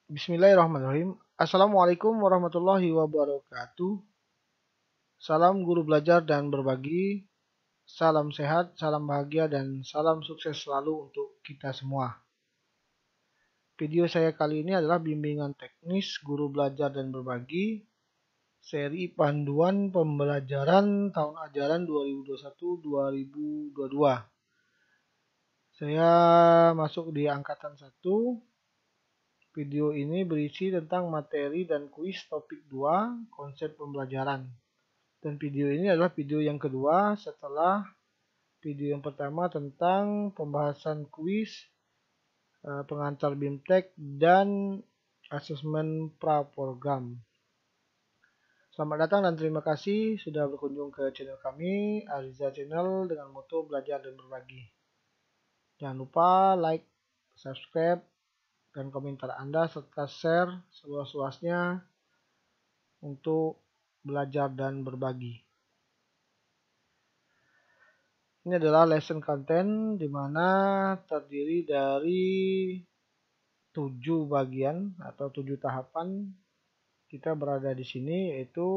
Bismillahirrahmanirrahim. Assalamualaikum warahmatullahi wabarakatuh. Salam guru belajar dan berbagi. Salam sehat, salam bahagia, dan salam sukses selalu untuk kita semua. Video saya kali ini adalah bimbingan teknis guru belajar dan berbagi, seri panduan pembelajaran tahun ajaran 2021-2022. Saya masuk di angkatan 1. Video ini berisi tentang materi dan kuis topik 2, konsep pembelajaran. Dan video ini adalah video yang kedua setelah video yang pertama tentang pembahasan kuis, pengantar BIMTEK, dan asesmen praprogram. Selamat datang dan terima kasih sudah berkunjung ke channel kami, Ariza Channel, dengan moto belajar dan berbagi. Jangan lupa like, subscribe, dan komentar Anda serta share seluas-luasnya untuk belajar dan berbagi. Ini adalah lesson content di mana terdiri dari 7 bagian atau 7 tahapan. Kita berada di sini yaitu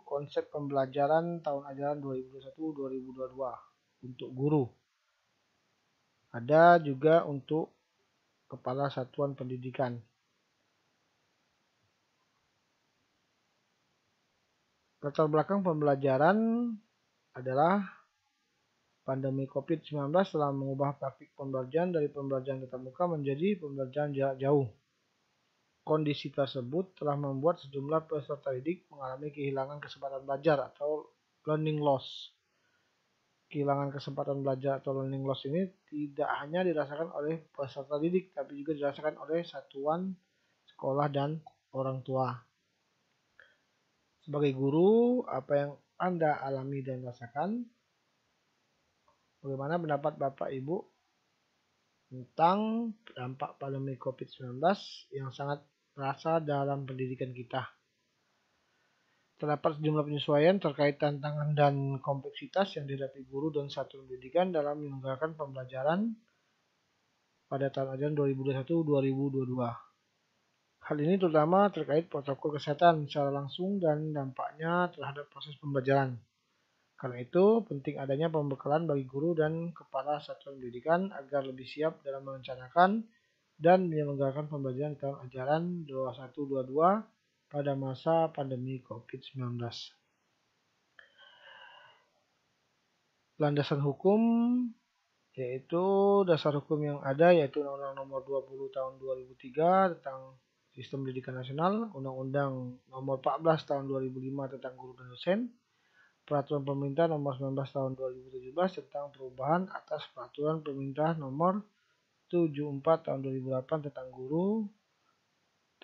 konsep pembelajaran tahun ajaran 2021-2022 untuk guru. Ada juga untuk kepala satuan pendidikan. Latar belakang pembelajaran adalah pandemi COVID-19 telah mengubah praktik pembelajaran dari pembelajaran tatap muka menjadi pembelajaran jarak jauh. Kondisi tersebut telah membuat sejumlah peserta didik mengalami kehilangan kesempatan belajar atau learning loss. Kehilangan kesempatan belajar atau learning loss ini tidak hanya dirasakan oleh peserta didik, tapi juga dirasakan oleh satuan sekolah dan orang tua. Sebagai guru, apa yang Anda alami dan rasakan? Bagaimana pendapat Bapak Ibu tentang dampak pandemi COVID-19 yang sangat terasa dalam pendidikan kita? Terdapat sejumlah penyesuaian terkait tantangan dan kompleksitas yang dihadapi guru dan satuan pendidikan dalam menyelenggarakan pembelajaran pada tahun ajaran 2021-2022. Hal ini terutama terkait protokol kesehatan secara langsung dan dampaknya terhadap proses pembelajaran. Karena itu, penting adanya pembekalan bagi guru dan kepala satuan pendidikan agar lebih siap dalam merencanakan dan menyelenggarakan pembelajaran di tahun ajaran 2021-2022 pada masa pandemi COVID-19. Landasan hukum yaitu dasar hukum yang ada yaitu Undang-Undang Nomor 20 Tahun 2003 tentang Sistem Pendidikan Nasional, Undang-Undang Nomor 14 Tahun 2005 tentang Guru dan Dosen, Peraturan Pemerintah Nomor 19 Tahun 2017 tentang perubahan atas Peraturan Pemerintah Nomor 74 Tahun 2008 tentang Guru,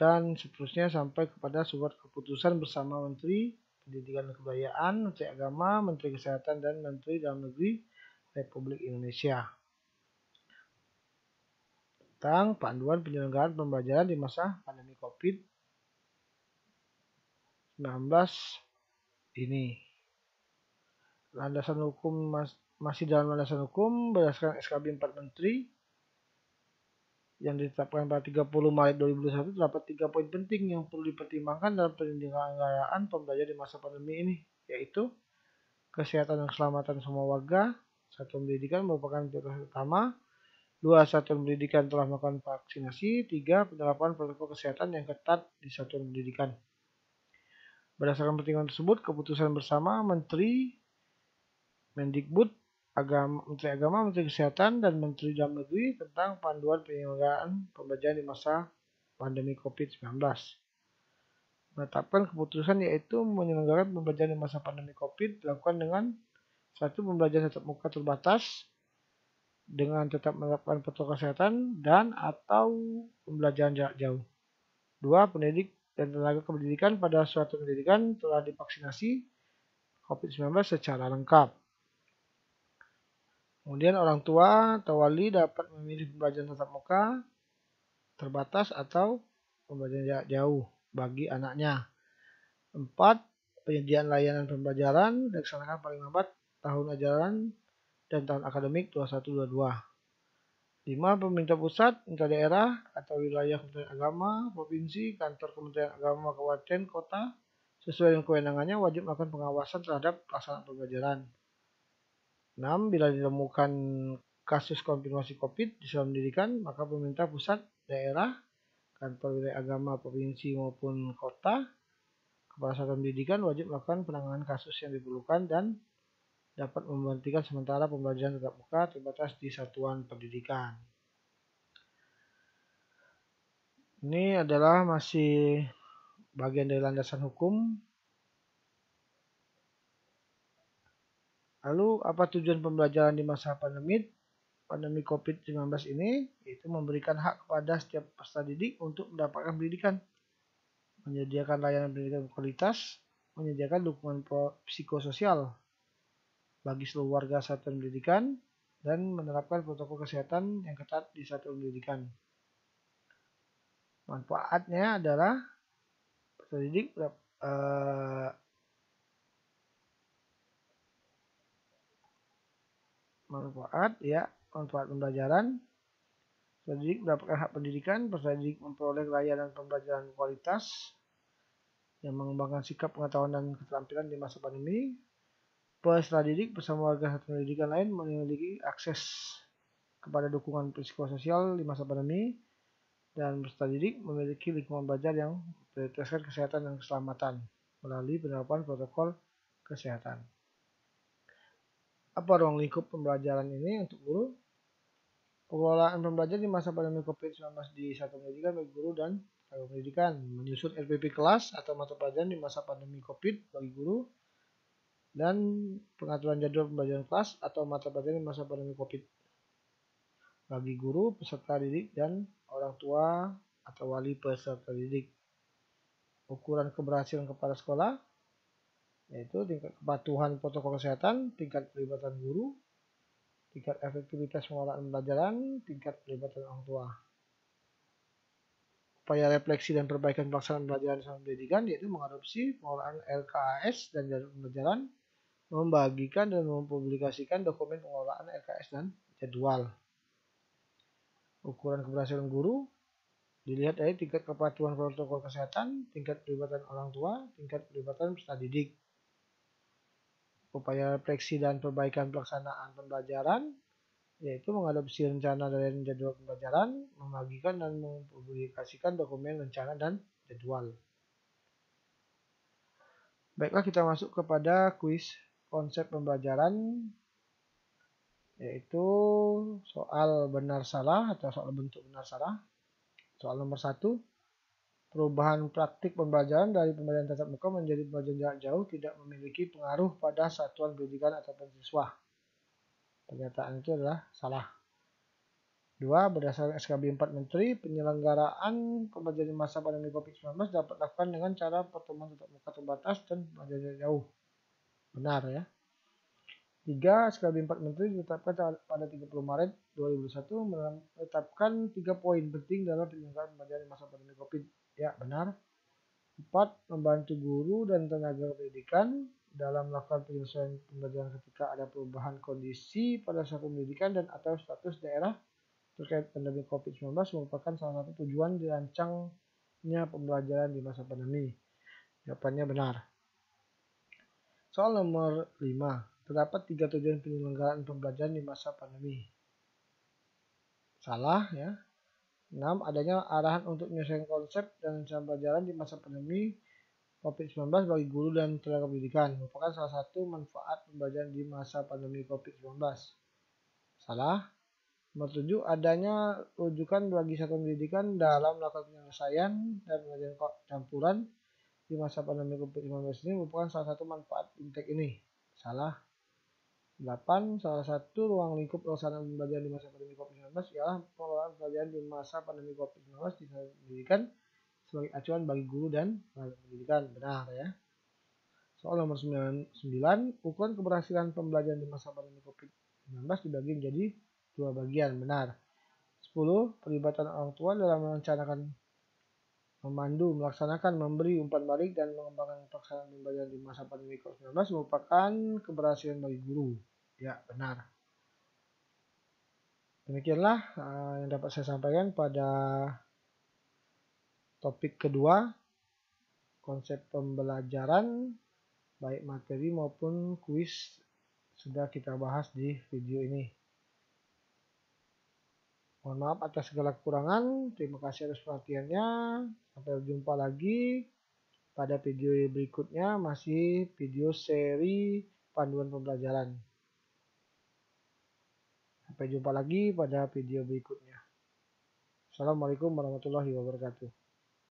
dan seterusnya sampai kepada surat keputusan bersama Menteri Pendidikan dan Kebudayaan, Menteri Agama, Menteri Kesehatan, dan Menteri Dalam Negeri Republik Indonesia tentang panduan penyelenggaraan pembelajaran di masa pandemi COVID-19 ini. Landasan hukum masih dalam landasan hukum berdasarkan SKB 4 Menteri yang ditetapkan pada 30 Maret 2021 terdapat 3 poin penting yang perlu dipertimbangkan dalam penyelenggaraan pembelajaran di masa pandemi ini, yaitu kesehatan dan keselamatan semua warga, satuan pendidikan merupakan prioritas utama, 2. Satuan pendidikan telah melakukan vaksinasi, 3. Penerapan protokol kesehatan yang ketat di satuan pendidikan. Berdasarkan pertimbangan tersebut, keputusan bersama Menteri Mendikbud, Menteri Agama, Menteri Kesehatan, dan Menteri Dalam Negeri tentang panduan penyelenggaraan pembelajaran di masa pandemi COVID-19. Menetapkan keputusan yaitu menyelenggarakan pembelajaran di masa pandemi COVID dilakukan dengan 1. Pembelajaran tatap muka terbatas dengan tetap menerapkan protokol kesehatan dan atau pembelajaran jarak jauh. 2. Pendidik dan tenaga kependidikan pada suatu pendidikan telah divaksinasi COVID-19 secara lengkap. Kemudian orang tua atau wali dapat memilih pembelajaran tatap muka terbatas atau pembelajaran jarak jauh bagi anaknya. 4. Penyediaan layanan pembelajaran dilaksanakan paling lambat tahun ajaran dan tahun akademik 21-22. 5. Pemerintah pusat, pemerintah daerah atau wilayah Kementerian Agama, provinsi, kantor Kementerian Agama, kabupaten, kota, sesuai dengan kewenangannya wajib melakukan pengawasan terhadap pelaksanaan pembelajaran. 6. Bila ditemukan kasus konfirmasi COVID di sekolah pendidikan, maka pemerintah pusat, daerah, kantor wilayah agama, provinsi maupun kota, kepala satuan pendidikan wajib melakukan penanganan kasus yang diperlukan dan dapat menghentikan sementara pembelajaran tatap muka terbatas di satuan pendidikan. Ini adalah masih bagian dari landasan hukum. Lalu apa tujuan pembelajaran di masa pandemi COVID-19 ini? Yaitu memberikan hak kepada setiap peserta didik untuk mendapatkan pendidikan, menyediakan layanan pendidikan berkualitas, menyediakan dukungan psikososial bagi seluruh warga satuan pendidikan, dan menerapkan protokol kesehatan yang ketat di satuan pendidikan. Manfaatnya adalah peserta didik manfaat pembelajaran. Peserta didik mendapatkan hak pendidikan, peserta didik memperoleh layanan pembelajaran kualitas yang mengembangkan sikap, pengetahuan, dan keterampilan di masa pandemi. Peserta didik bersama warga satuan pendidikan lain memiliki akses kepada dukungan psikososial di masa pandemi, dan peserta didik memiliki lingkungan belajar yang memprioritaskan kesehatan dan keselamatan melalui penerapan protokol kesehatan. Apa ruang lingkup pembelajaran ini untuk guru? Pengelolaan pembelajaran di masa pandemi COVID-19 di satuan pendidikan bagi guru dan tenaga pendidikan, menyusun RPP kelas atau mata pelajaran di masa pandemi COVID bagi guru, dan pengaturan jadwal pembelajaran kelas atau mata pelajaran di masa pandemi COVID bagi guru, peserta didik, dan orang tua atau wali peserta didik. Ukuran keberhasilan kepala sekolah, yaitu tingkat kepatuhan protokol kesehatan, tingkat pelibatan guru, tingkat efektivitas pengelolaan pembelajaran, tingkat pelibatan orang tua. Upaya refleksi dan perbaikan pelaksanaan pembelajaran sama pendidikan, yaitu mengadopsi pengelolaan LKS dan jadwal pembelajaran, membagikan dan mempublikasikan dokumen pengelolaan LKS dan jadwal. Ukuran keberhasilan guru dilihat dari tingkat kepatuhan protokol kesehatan, tingkat pelibatan orang tua, tingkat pelibatan peserta didik. Upaya refleksi dan perbaikan pelaksanaan pembelajaran, yaitu mengadopsi rencana dan jadwal pembelajaran, membagikan dan mempublikasikan dokumen rencana dan jadwal. Baiklah, kita masuk kepada kuis konsep pembelajaran, yaitu soal benar salah atau soal bentuk benar salah. Soal nomor 1, perubahan praktik pembelajaran dari pembelajaran tatap muka menjadi pembelajaran jarak jauh tidak memiliki pengaruh pada satuan pendidikan atau siswa. Pernyataan itu adalah salah. 2. Berdasarkan SKB 4 Menteri, penyelenggaraan pembelajaran di masa pandemi COVID-19 dapat dilakukan dengan cara pertemuan tatap muka terbatas dan pembelajaran jarak jauh. Benar ya. 3. SKB 4 Menteri ditetapkan pada 30 Maret 2021 menetapkan 3 poin penting dalam penyelenggaraan pembelajaran di masa pandemi COVID. Ya, benar. 4. Membantu guru dan tenaga pendidikan dalam melakukan penyelesaian pembelajaran ketika ada perubahan kondisi pada satuan pendidikan dan atau status daerah terkait pandemi COVID-19 merupakan salah satu tujuan dirancangnya pembelajaran di masa pandemi. Jawabannya benar. Soal nomor 5. Terdapat 3 tujuan penyelenggaraan pembelajaran di masa pandemi. Salah ya. 6. Adanya arahan untuk menyelesaikan konsep dan rencana pembelajaran di masa pandemi COVID-19 bagi guru dan tenaga pendidikan merupakan salah satu manfaat pembelajaran di masa pandemi COVID-19. Salah. Nomor 7. Adanya rujukan bagi satuan pendidikan dalam melakukan penyelesaian dan pembelajaran campuran di masa pandemi COVID-19 ini merupakan salah satu manfaat fintech ini. Salah. 8. Salah satu ruang lingkup pelaksanaan pembelajaran di masa pandemi COVID-19 ialah pengelolaan pembelajaran di masa pandemi COVID-19 di satuan pendidikan sebagai acuan bagi guru dan tenaga pendidikan. Benar ya. Soal nomor 9. Ukuran keberhasilan pembelajaran di masa pandemi COVID-19 dibagi menjadi 2 bagian. Benar. 10. Pelibatan orang tua dalam merencanakan, memandu, melaksanakan, memberi umpan balik, dan mengembangkan pelaksanaan pembelajaran di masa pandemi COVID-19 merupakan keberhasilan bagi guru. Ya, benar. Demikianlah yang dapat saya sampaikan pada topik kedua, konsep pembelajaran baik materi maupun kuis sudah kita bahas di video ini. Mohon maaf atas segala kekurangan. Terima kasih atas perhatiannya. Sampai jumpa lagi pada video berikutnya, masih video seri panduan pembelajaran. Sampai jumpa lagi pada video berikutnya. Assalamualaikum warahmatullahi wabarakatuh.